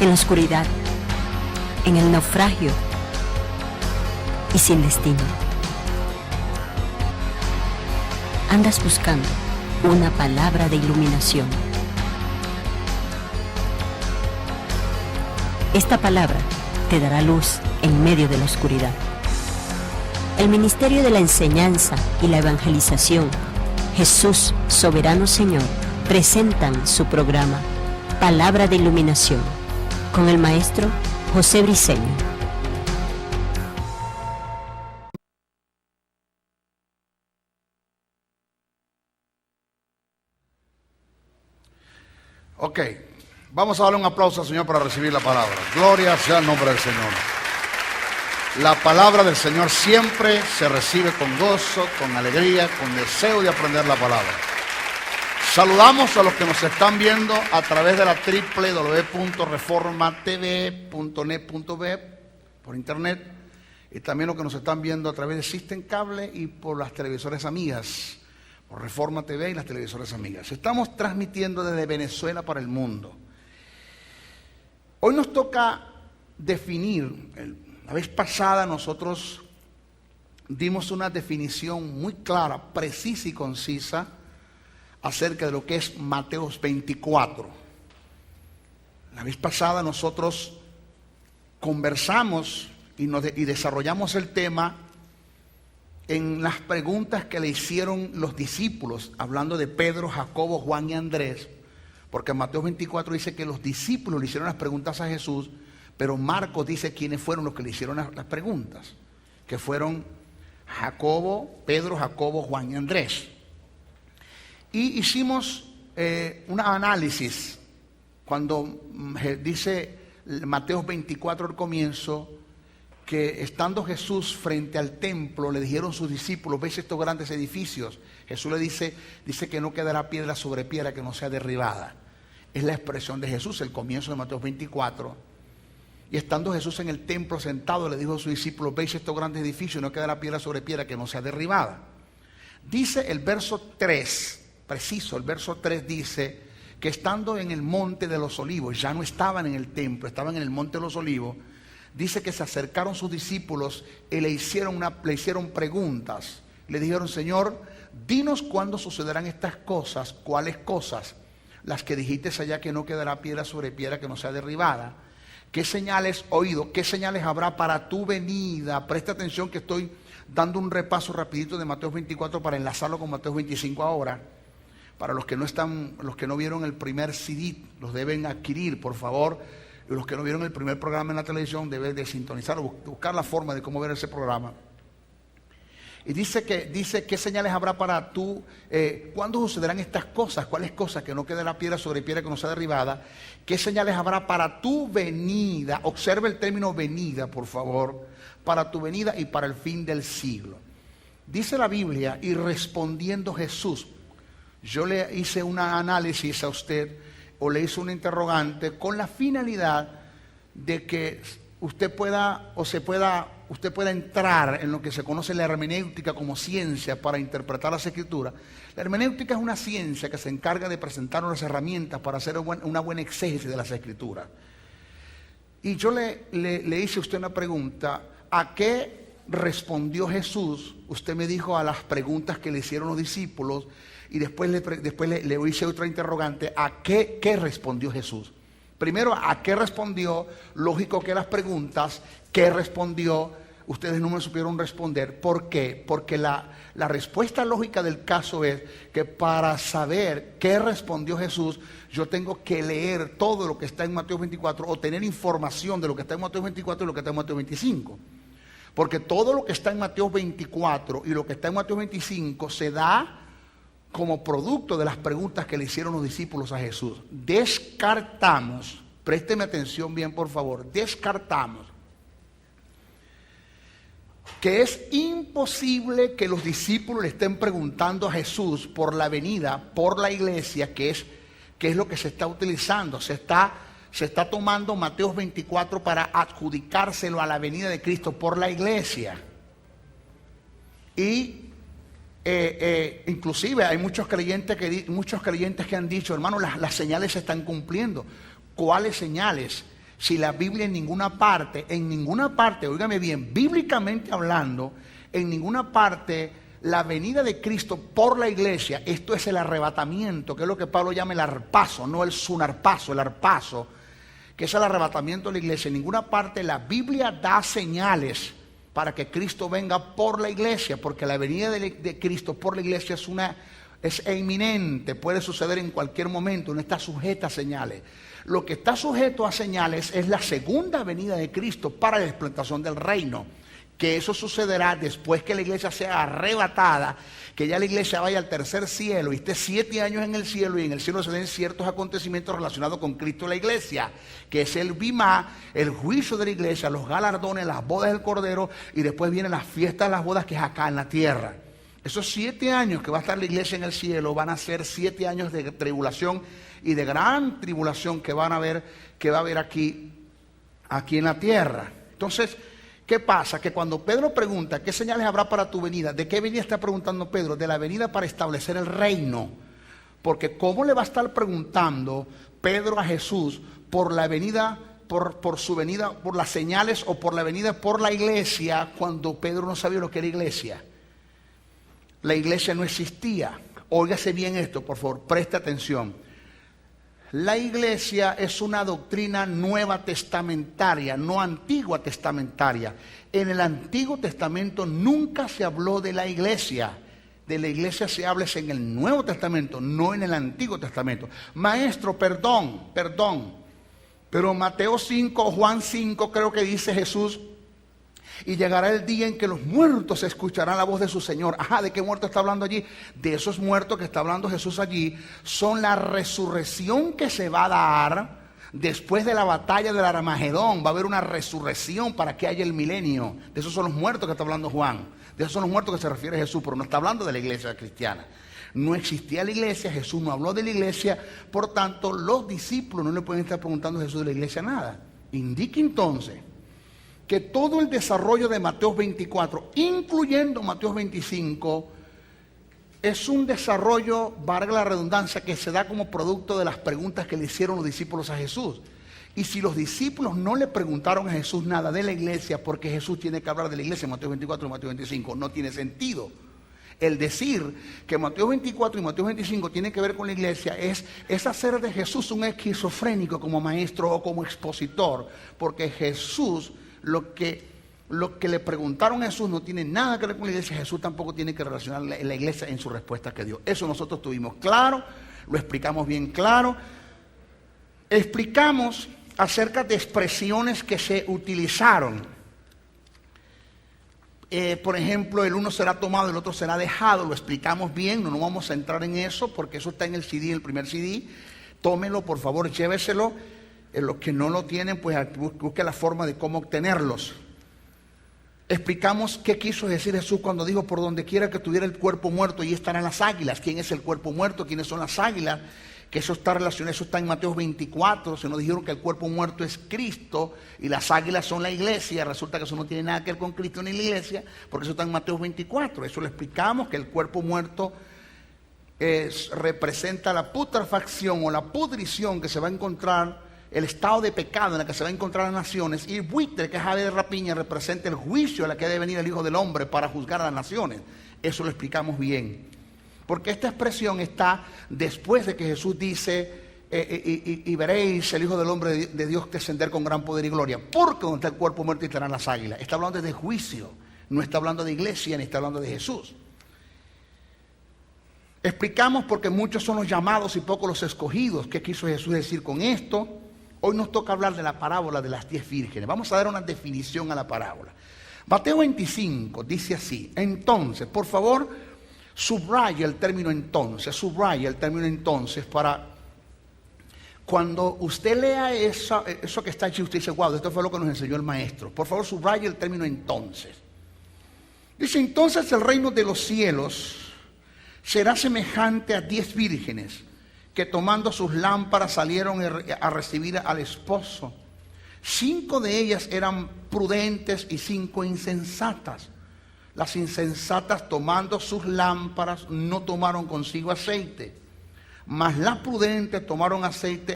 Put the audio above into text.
en la oscuridad, en el naufragio y sin destino. Andas buscando una palabra de iluminación. Esta palabra te dará luz en medio de la oscuridad. El Ministerio de la Enseñanza y la Evangelización, Jesús Soberano Señor, presentan su programa Palabra de Iluminación con el maestro José Briceño. Ok, vamos a darle un aplauso al Señor para recibir la palabra. Gloria sea el nombre del Señor. La palabra del Señor siempre se recibe con gozo, con alegría, con deseo de aprender la palabra. Saludamos a los que nos están viendo a través de la www.reformatv.net.be por internet, y también los que nos están viendo a través de System Cable y por las televisoras amigas, por Reforma TV y las televisoras amigas. Estamos transmitiendo desde Venezuela para el mundo. Hoy nos toca definir, la vez pasada nosotros dimos una definición muy clara, precisa y concisa acerca de lo que es Mateo 24. La vez pasada nosotros conversamos y desarrollamos el tema en las preguntas que le hicieron los discípulos, hablando de Pedro, Jacobo, Juan y Andrés, porque en Mateo 24 dice que los discípulos le hicieron las preguntas a Jesús, pero Marcos dice quiénes fueron los que le hicieron las preguntas, que fueron Pedro, Jacobo, Juan y Andrés. Y hicimos un análisis cuando dice Mateo 24 al comienzo, que estando Jesús frente al templo, le dijeron sus discípulos: ¿ves estos grandes edificios? Jesús le dice que no quedará piedra sobre piedra que no sea derribada. Es la expresión de Jesús, el comienzo de Mateo 24. Y estando Jesús en el templo sentado, le dijo a sus discípulos: ¿veis estos grandes edificios? No quedará piedra sobre piedra que no sea derribada. Dice el verso 3, preciso, el verso 3 dice que estando en el monte de los olivos, ya no estaban en el templo, estaban en el monte de los olivos. Dice que se acercaron sus discípulos y le hicieron preguntas. Le dijeron: Señor, dinos cuándo sucederán estas cosas. ¿Cuáles cosas? Las que dijiste allá, que no quedará piedra sobre piedra que no sea derribada. ¿Qué señales oído? ¿Qué señales habrá para tu venida? Presta atención que estoy dando un repaso rapidito de Mateo 24 para enlazarlo con Mateo 25 ahora. Para los que no vieron el primer CD, los deben adquirir, por favor. Y los que no vieron el primer programa en la televisión deben de sintonizar o buscar la forma de cómo ver ese programa. Y dice qué señales habrá para tú, cuándo sucederán estas cosas, cuáles cosas, que no quedará piedra sobre piedra que no sea derribada, qué señales habrá para tu venida. Observe el término venida, por favor, para tu venida y para el fin del siglo. Dice la Biblia: y respondiendo Jesús, yo le hice un análisis a usted, o le hizo una interrogante con la finalidad de que usted pueda entrar en lo que se conoce la hermenéutica como ciencia para interpretar las escrituras. La hermenéutica es una ciencia que se encarga de presentar unas herramientas para hacer una buena exégesis de las escrituras. Y yo le hice a usted una pregunta: ¿a qué respondió Jesús? Usted me dijo a las preguntas que le hicieron los discípulos. Y después le hice otra interrogante: ¿a qué respondió Jesús? Primero, ¿a qué respondió? Lógico que las preguntas, ¿qué respondió? Ustedes no me supieron responder. ¿Por qué? Porque la respuesta lógica del caso es que para saber qué respondió Jesús, yo tengo que leer todo lo que está en Mateo 24 o tener información de lo que está en Mateo 24 y lo que está en Mateo 25. Porque todo lo que está en Mateo 24 y lo que está en Mateo 25 se da como producto de las preguntas que le hicieron los discípulos a Jesús. Descartamos, présteme atención bien por favor, descartamos que es imposible que los discípulos le estén preguntando a Jesús por la venida, por la iglesia, que es lo que se está utilizando. Se está tomando Mateo 24 para adjudicárselo a la venida de Cristo por la iglesia. Y inclusive hay muchos creyentes que han dicho: hermano, las señales se están cumpliendo. ¿Cuáles señales? si la Biblia en ninguna parte, óigame bien, bíblicamente hablando, en ninguna parte la venida de Cristo por la iglesia, esto es el arrebatamiento, que es lo que Pablo llama el arpazo, no el sunarpazo, el arpazo, que es el arrebatamiento de la iglesia. En ninguna parte la Biblia da señales para que Cristo venga por la iglesia, porque la venida de Cristo por la iglesia es inminente, puede suceder en cualquier momento, no está sujeta a señales. Lo que está sujeto a señales es la segunda venida de Cristo para la implantación del reino, que eso sucederá después que la iglesia sea arrebatada, que ya la iglesia vaya al tercer cielo y esté 7 años en el cielo, y en el cielo se den ciertos acontecimientos relacionados con Cristo y la iglesia, que es el bimá, el juicio de la iglesia, los galardones, las bodas del Cordero, y después vienen las fiestas de las bodas, que es acá en la tierra. Esos 7 años que va a estar la iglesia en el cielo van a ser 7 años de tribulación y de gran tribulación que va a haber aquí en la tierra. Entonces, ¿qué pasa? Que cuando Pedro pregunta, ¿qué señales habrá para tu venida? ¿De qué venida está preguntando Pedro? De la venida para establecer el reino. Porque ¿cómo le va a estar preguntando Pedro a Jesús por la venida, por su venida, por las señales, o por la venida por la iglesia, cuando Pedro no sabía lo que era iglesia? La iglesia no existía. Óigase bien esto, por favor, preste atención. La iglesia es una doctrina nueva testamentaria, no antigua testamentaria. En el Antiguo Testamento nunca se habló de la iglesia. De la iglesia se habla en el Nuevo Testamento, no en el Antiguo Testamento. Maestro, perdón. Pero Mateo 5, Juan 5, creo que dice Jesús: y llegará el día en que los muertos escucharán la voz de su Señor. Ajá, ¿de qué muerto está hablando allí? De esos muertos que está hablando Jesús allí, son la resurrección que se va a dar después de la batalla del Armagedón. Va a haber una resurrección para que haya el milenio. De esos son los muertos que está hablando Juan. De esos son los muertos que se refiere Jesús, pero no está hablando de la iglesia cristiana. No existía la iglesia, Jesús no habló de la iglesia, por tanto los discípulos no le pueden estar preguntando a Jesús de la iglesia nada. Indica entonces que todo el desarrollo de Mateo 24, incluyendo Mateo 25, es un desarrollo, valga la redundancia, que se da como producto de las preguntas que le hicieron los discípulos a Jesús. Y si los discípulos no le preguntaron a Jesús nada de la iglesia, porque Jesús tiene que hablar de la iglesia en Mateo 24 y Mateo 25, no tiene sentido. El decir que Mateo 24 y Mateo 25 tienen que ver con la iglesia es hacer de Jesús un esquizofrénico como maestro o como expositor, porque Jesús, lo que le preguntaron a Jesús no tiene nada que ver con la iglesia. Jesús tampoco tiene que relacionar la iglesia en su respuesta que dio. Eso nosotros tuvimos claro, lo explicamos bien claro. Explicamos acerca de expresiones que se utilizaron. Por ejemplo, el uno será tomado, el otro será dejado. Lo explicamos bien, no nos vamos a entrar en eso porque eso está en el CD, el primer CD. Tómenlo, por favor, lléveselo. Los que no lo tienen, pues busque la forma de cómo obtenerlos. Explicamos qué quiso decir Jesús cuando dijo: por donde quiera que tuviera el cuerpo muerto, y estarán las águilas. ¿Quién es el cuerpo muerto? ¿Quiénes son las águilas? Que eso está relacionado, eso está en Mateo 24. Se nos dijeron que el cuerpo muerto es Cristo y las águilas son la iglesia. Resulta que eso no tiene nada que ver con Cristo ni la iglesia, porque eso está en Mateo 24. Eso lo explicamos, que el cuerpo muerto representa la putrefacción o la pudrición que se va a encontrar, el estado de pecado en el que se va a encontrar las naciones, y el buitre, que es ave de rapiña, representa el juicio a la que debe venir el Hijo del Hombre para juzgar a las naciones. Eso lo explicamos bien, porque esta expresión está después de que Jesús dice: y veréis el Hijo del Hombre de Dios descender con gran poder y gloria, porque donde está el cuerpo muerto estarán las águilas. Está hablando de juicio, no está hablando de iglesia ni está hablando de Jesús. Explicamos porque muchos son los llamados y pocos los escogidos. ¿Qué quiso Jesús decir con esto? Hoy nos toca hablar de la parábola de las 10 vírgenes. Vamos a dar una definición a la parábola. Mateo 25 dice así. Entonces, por favor, subraya el término entonces, para cuando usted lea eso que está allí, usted dice: wow, esto fue lo que nos enseñó el maestro. Por favor, subraya el término entonces. Dice: entonces el reino de los cielos será semejante a 10 vírgenes que tomando sus lámparas salieron a recibir al esposo. 5 de ellas eran prudentes y 5 insensatas. Las insensatas, tomando sus lámparas, no tomaron consigo aceite, mas las prudentes tomaron aceite